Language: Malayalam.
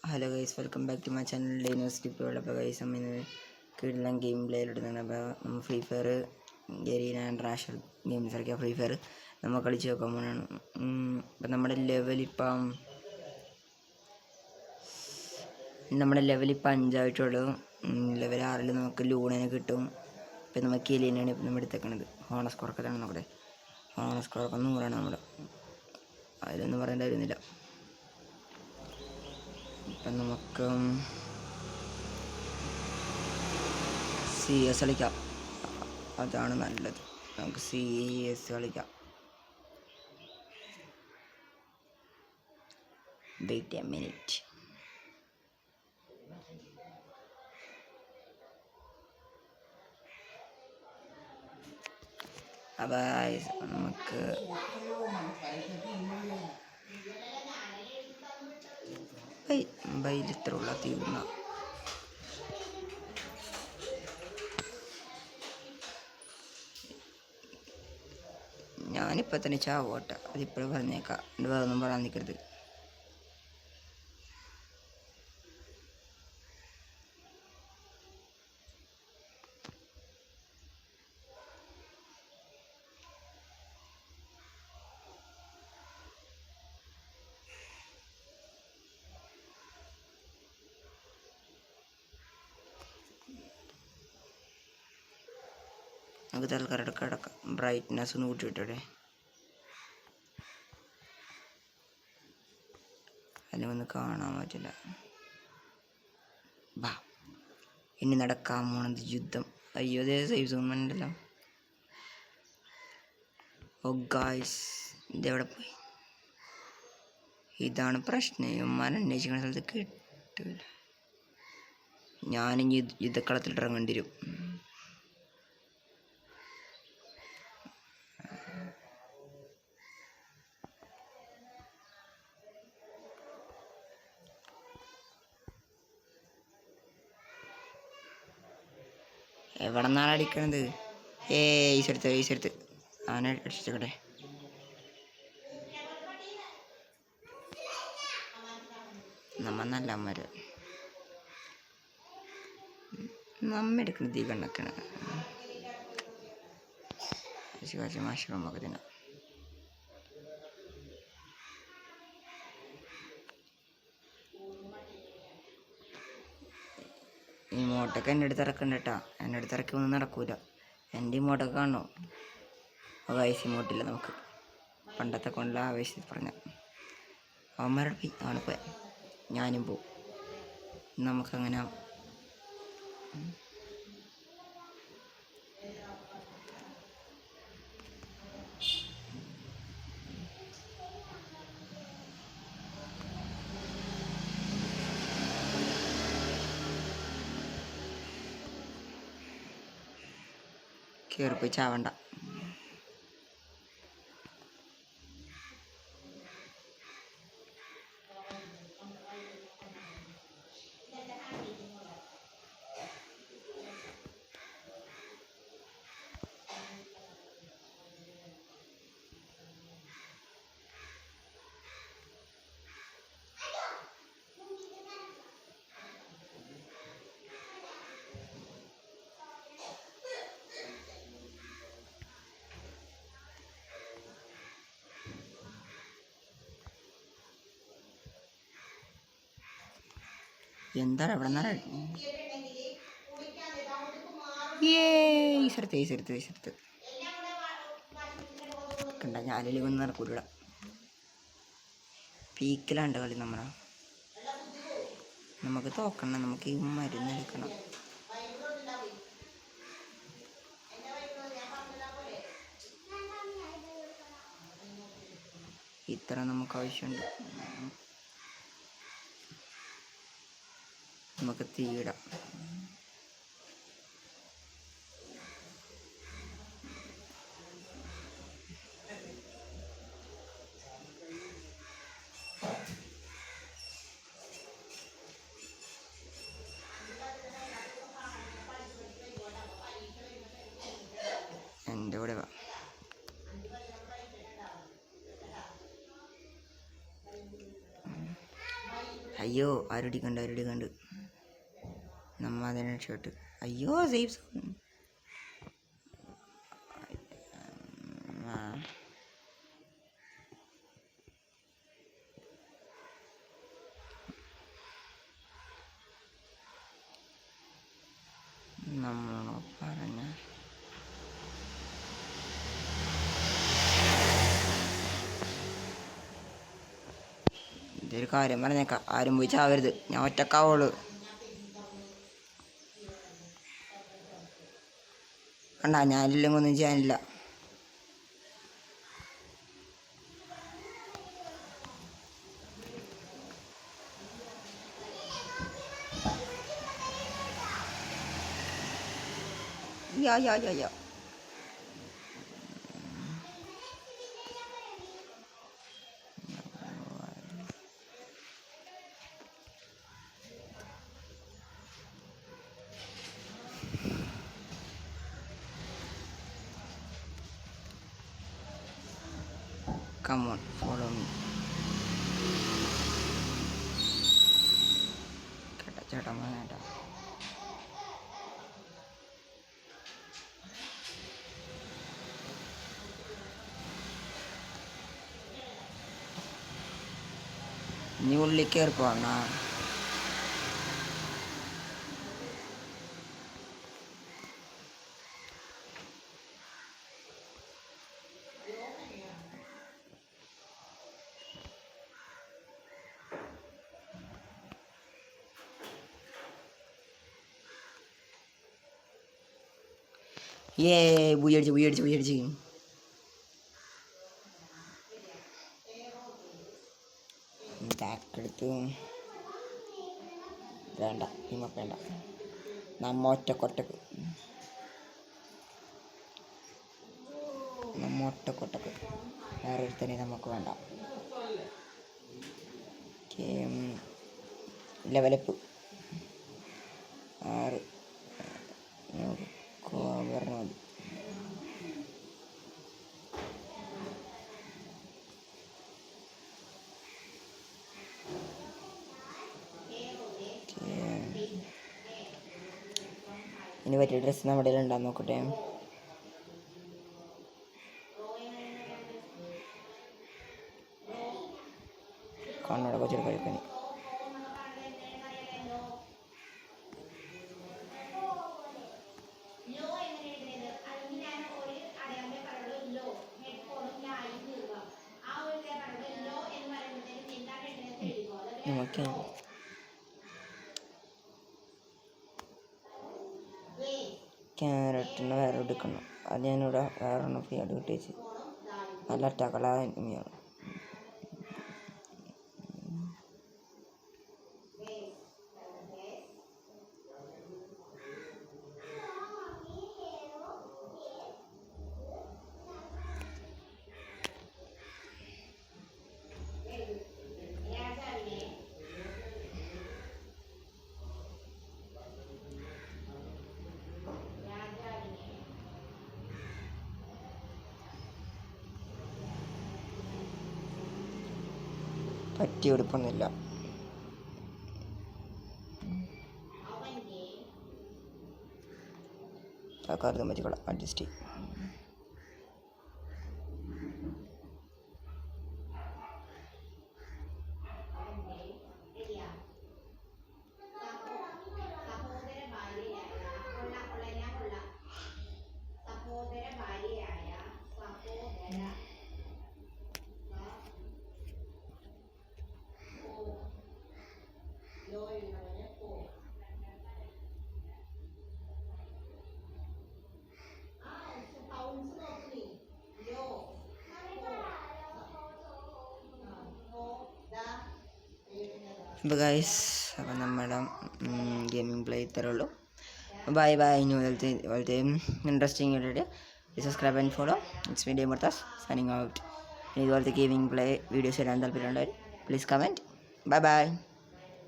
Hello guys, welcome back to my channel university ഇപ്പോൾ. അപ്പോൾ ഗൈസ് ഇന്ന് കിടലൻ ഗെയിം പ്ലേയിലിടുന്നുണ്ട്. അപ്പോൾ നമ്മൾ free fire Garena international games ഇറക്കിയ ഫ്രീ ഫയർ നമ്മൾ കളിച്ച് നോക്കാൻ പോകണം. അപ്പം നമ്മുടെ ലെവലിപ്പം 5 ലെവൽ 6 നമുക്ക് ലൂണേനെ കിട്ടും. ഇപ്പം നമുക്ക് എലീനാണ് ഇപ്പം നമ്മൾ എടുത്തേക്കണത്. ഹോണസ്കോർക്കാണ് നമ്മുടെ ഹോണസ്കോർക്ക് 100 നമ്മുടെ, അതിലൊന്നും പറയേണ്ട വരുന്നില്ല. ഇപ്പം നമുക്ക് CS കളിക്കാം, അതാണ് നല്ലത്. നമുക്ക് CS കളിക്കാം. Wait a minute. അപ്പോൾ നമുക്ക് ഇത്രയുള്ള തീർന്ന ഞാനിപ്പോൾ തന്നെ ചാവോട്ടെ, അതിപ്പോഴും പറഞ്ഞേക്കാം. വേറെ ഒന്നും പറയാൻ നിൽക്കരുത്. നമുക്ക് തൽക്കാലം കിടക്കാം. ബ്രൈറ്റ്നെസ് ഒന്ന് കൂട്ടിയിട്ടേ, അല്ലെങ്കിൽ ഒന്ന് കാണാൻ പറ്റില്ല. ബാ, ഇനി നടക്കാൻ പോണത് യുദ്ധം. അയ്യോ, അതേ സേവ് സോൺ ഉണ്ടല്ലോ. ഓ ഗായ്സ്, ഇതെവിടെ പോയി? ഇതാണ് പ്രശ്നം. ഇവന്മാരെ അന്വേഷിക്കുന്ന സ്ഥലത്ത് കിട്ടില്ല. ഞാനിനി യുദ്ധക്കളത്തിൽ ഇറങ്ങേണ്ടി വരും. എവിടെ നിന്നാണ് അടിക്കണത്? ഈസെടുത്ത് അവനെ അടിച്ചോട്ടെ. നല്ല അമ്മര് എടുക്കുന്നത് ഈ കണ്ണൊക്കെയാണ്. മാഷൊക്കെ തന്നെ. ഈ മോട്ടൊക്കെ എൻ്റെ അടുത്ത് ഇറക്കണ്ട കേട്ടോ. എൻ്റെ അടുത്ത് ഇറക്കി ഒന്നും നടക്കൂല. എൻ്റെ ഈ മോട്ടൊക്കെ കാണണോ? വയസ്സ് ഇമോട്ടില്ല നമുക്ക്. പണ്ടത്തെ കൊണ്ടുള്ള ആവേശത്തിൽ പറഞ്ഞ അവന്മാരുടെ പോയി ആണ് പോയി. ഞാനും പോവും. നമുക്കങ്ങനെ കയറിപ്പോയി ചാവണ്ട. എന്താണ് അവിടെ നിന്നാണ് ഈശ്വരത്ത് കണ്ട. ഞാനിൽ ഒന്നും നടക്കൂല. പീക്കിലാണ്ട് കളി നമുക്ക് തോക്കണം. നമുക്ക് ഈ മരുന്ന് എടുക്കണം. ഇത്ര നമുക്ക് ആവശ്യമുണ്ട്. നമുക്ക് തീയിടാം. എൻ്റെ കൂടെ വാ. അയ്യോ ആരടിക്കണ്ട് നമ്മ അതിനെ രക്ഷപ്പെട്ട്. അയ്യോ സേഫ് സോൺ. നമ്മളാണോ പറഞ്ഞ ഇതൊരു കാര്യം പറഞ്ഞേക്കാം, ആരും പോയി ചാവരുത്, ഞാൻ ഒറ്റക്കാവുള്ളൂ. കണ്ടാ ഞാനില്ലെങ്കിൽ ഒന്നും ചെയ്യാനില്ല. യാ Come on, follow me. ചേട്ടാ ചേട്ടാ നീ ഉള്ളിൽ കയറി പോണ. ബുയടിച്ച് ബാക്കെടുത്ത് വേണ്ട നമുക്ക് വേണ്ട. നമ്മ ഒറ്റക്കൊറ്റക്ക് വേറെ ഒരുത്തനെ നമുക്ക് വേണ്ട. ലെവലപ്പ് 6 പറഞ്ഞാൽ മതി. ഇനി പറ്റിയ ഡ്രസ്സ് നമ്മുടെ ഉണ്ടാകും നോക്കട്ടെ. കണ്ണട കൊച്ചിട്ട് കഴിക്കാൻ നമുക്ക് ക്യാരറ്റിന് വേറെ എടുക്കണം. അത് ഞാനിവിടെ വേറെ ഒരെണ്ണം ഫ്രീ ആയിട്ട് കിട്ടിയേച്ച്. നല്ല അറ്റാക്കുള്ള എനിമിയാണ്. പറ്റി എടുപ്പൊന്നുമില്ല. ആ കാര്യം പറ്റിക്കോളാം, അഡ്ജസ്റ്റ് ചെയ്യും. അപ്പോൾ ഗൈസ്, അപ്പോൾ നമ്മുടെ ഗെയിമിംഗ് പ്ലേ ഇത്രേ ഉള്ളൂ. Bye bye. ഇനി വളരെ ഇൻട്രസ്റ്റിംഗ് ആയിട്ട് subscribe and follow. It's me day Murthas signing out. ഇതുപോലത്തെ ഗെയിമിംഗ് പ്ലേ വീഡിയോസ് വരാൻ താല്പര്യമുള്ളവർ പ്ലീസ് കമൻറ്റ്. Bye bye.